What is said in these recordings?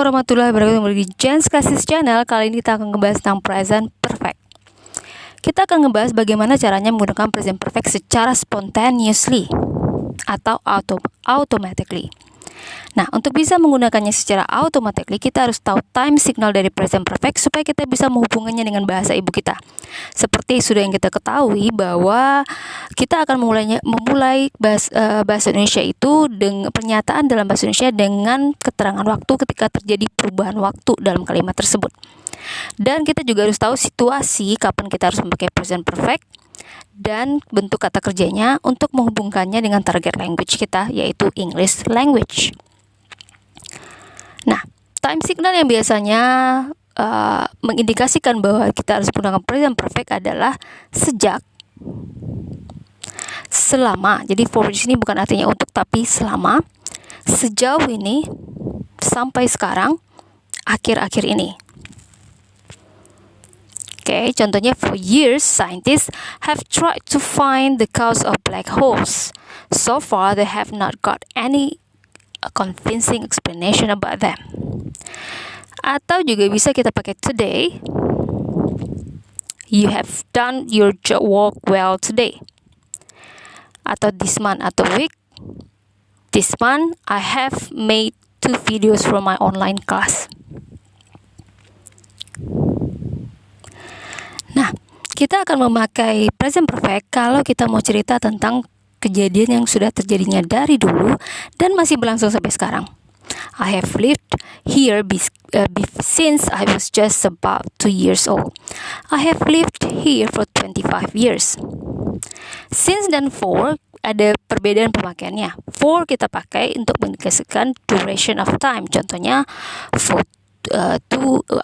warahmatullahi wabarakatuh. Di Jen's Classes Channel, kali ini kita akan ngebahas tentang present perfect. Kita akan ngebahas bagaimana caranya menggunakan present perfect secara spontaneously atau automatically. Nah, untuk bisa menggunakannya secara automatically, kita harus tahu time signal dari present perfect supaya kita bisa menghubungkannya dengan bahasa ibu kita. Seperti sudah yang kita ketahui bahwa kita akan memulai bahasa Indonesia itu dengan pernyataan dalam bahasa Indonesia dengan keterangan waktu ketika terjadi perubahan waktu dalam kalimat tersebut. Dan kita juga harus tahu situasi kapan kita harus memakai present perfect dan bentuk kata kerjanya untuk menghubungkannya dengan target language kita, yaitu English language. Nah, time signal yang biasanya mengindikasikan bahwa kita harus menggunakan present perfect adalah sejak, selama. Jadi for di sini bukan artinya untuk, tapi selama, sejauh ini, sampai sekarang, akhir-akhir ini. Okay, contohnya, for years, scientists have tried to find the cause of black holes. So far, they have not got any convincing explanation about them. Atau juga bisa kita pakai today. You have done your work well today. Atau this month atau week. This month, I have made 2 videos from my online class. Nah, kita akan memakai present perfect kalau kita mau cerita tentang kejadian yang sudah terjadinya dari dulu dan masih berlangsung sampai sekarang. I have lived here since I was just about 2 years old. I have lived here for 25 years. Since dan for ada perbedaan pemakaiannya. For kita pakai untuk mengindikasikan duration of time. Contohnya for 2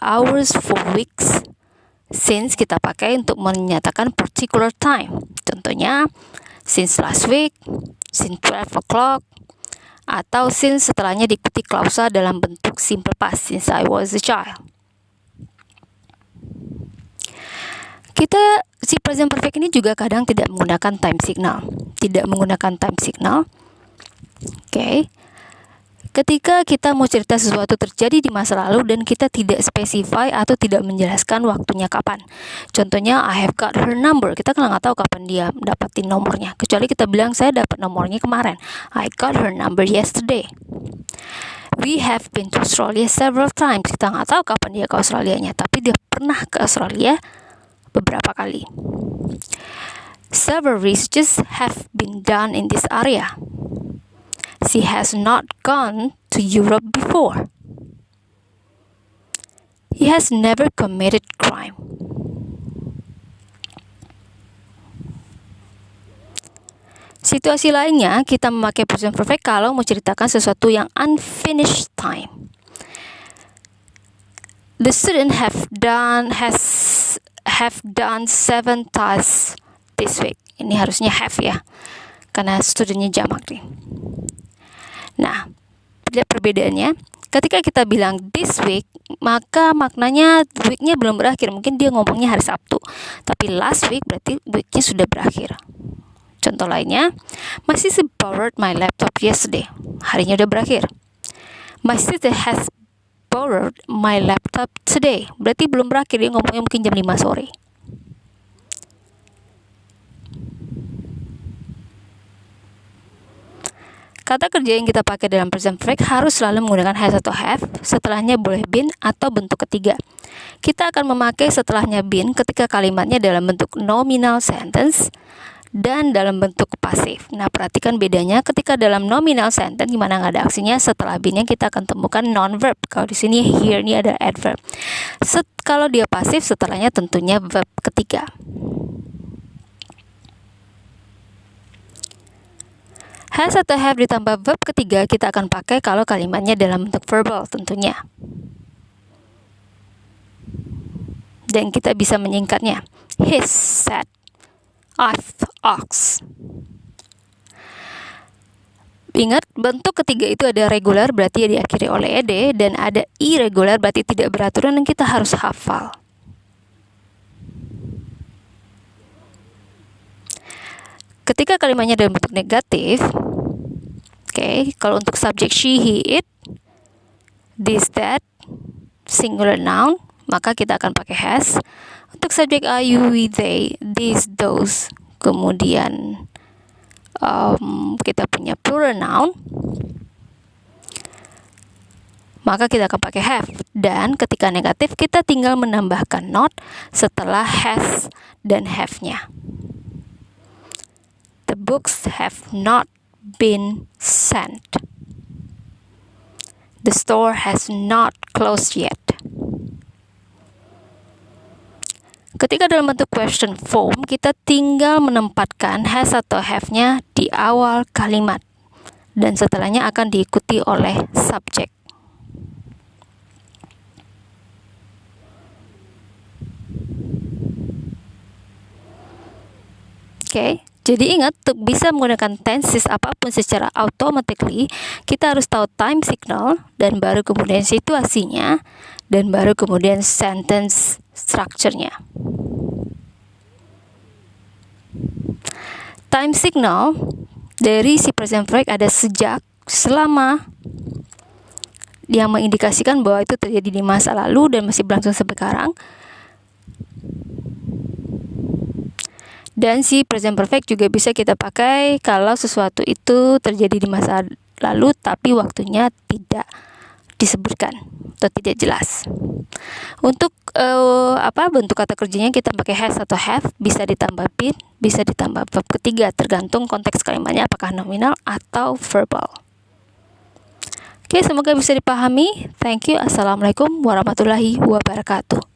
hours, 4 weeks. Since kita pakai untuk menyatakan particular time. Contohnya, since last week, since 12 o'clock, atau since setelahnya diikuti klausa dalam bentuk simple past, since I was a child. Si present perfect ini juga kadang tidak menggunakan time signal. Okay. Ketika kita mau cerita sesuatu terjadi di masa lalu dan kita tidak specify atau tidak menjelaskan waktunya kapan. Contohnya, I have got her number. Kita kan nggak tahu kapan dia dapatin nomornya. Kecuali kita bilang, saya dapat nomornya kemarin. I got her number yesterday. We have been to Australia several times. Kita nggak tahu kapan dia ke Australianya, tapi dia pernah ke Australia beberapa kali. Several researches have been done in this area. She has not gone to Europe before. He has never committed crime. Situasi lainnya, kita memakai present perfect kalau menceritakan sesuatu yang unfinished time. The student have done 7 tasks this week. Ini harusnya have ya, karena studentnya jamak nih. Nah, lihat perbedaannya. Ketika kita bilang this week, maka maknanya weeknya belum berakhir. Mungkin dia ngomongnya hari Sabtu. Tapi last week berarti weeknya sudah berakhir. Contoh lainnya, my sister borrowed my laptop yesterday. Harinya udah berakhir. My sister has borrowed my laptop today. Berarti belum berakhir. Dia ngomongnya mungkin jam 5 sore. Kata kerja yang kita pakai dalam present perfect harus selalu menggunakan has atau have, setelahnya boleh been atau bentuk ketiga. Kita akan memakai setelahnya been ketika kalimatnya dalam bentuk nominal sentence dan dalam bentuk pasif. Nah, perhatikan bedanya ketika dalam nominal sentence, gimana nggak ada aksinya, setelah been-nya kita akan temukan non-verb. Kalau di sini here ini ada adverb. Kalau dia pasif, setelahnya tentunya verb ketiga. Has atau have ditambah verb ketiga kita akan pakai kalau kalimatnya dalam bentuk verbal tentunya. Dan kita bisa menyingkatnya. He said, I've asked. Ingat, bentuk ketiga itu ada regular berarti diakhiri oleh ed, dan ada irregular berarti tidak beraturan dan kita harus hafal. Ketika kalimatnya dalam bentuk negatif, kalau untuk subjek she, he, it, this, that, singular noun, maka kita akan pakai has. Untuk subjek I, you, we, they, these, those. Kemudian kita punya plural noun, maka kita akan pakai have. Dan ketika negatif, kita tinggal menambahkan not setelah has dan have-nya. The books have not been sent. The store has not closed yet. Ketika dalam bentuk question form, kita tinggal menempatkan has atau have-nya di awal kalimat, dan setelahnya akan diikuti oleh subjek. Oke, jadi ingat, untuk bisa menggunakan tenses apapun secara automatically, kita harus tahu time signal, dan baru kemudian situasinya, dan baru kemudian sentence structure-nya. Time signal dari si present perfect ada sejak, selama, yang mengindikasikan bahwa itu terjadi di masa lalu dan masih berlangsung sampai sekarang. Dan si present perfect juga bisa kita pakai kalau sesuatu itu terjadi di masa lalu tapi waktunya tidak disebutkan atau tidak jelas. Untuk bentuk kata kerjanya kita pakai has atau have, bisa ditambah been, bisa ditambah verb ketiga, tergantung konteks kalimatnya apakah nominal atau verbal. Oke, semoga bisa dipahami. Thank you. Assalamualaikum warahmatullahi wabarakatuh.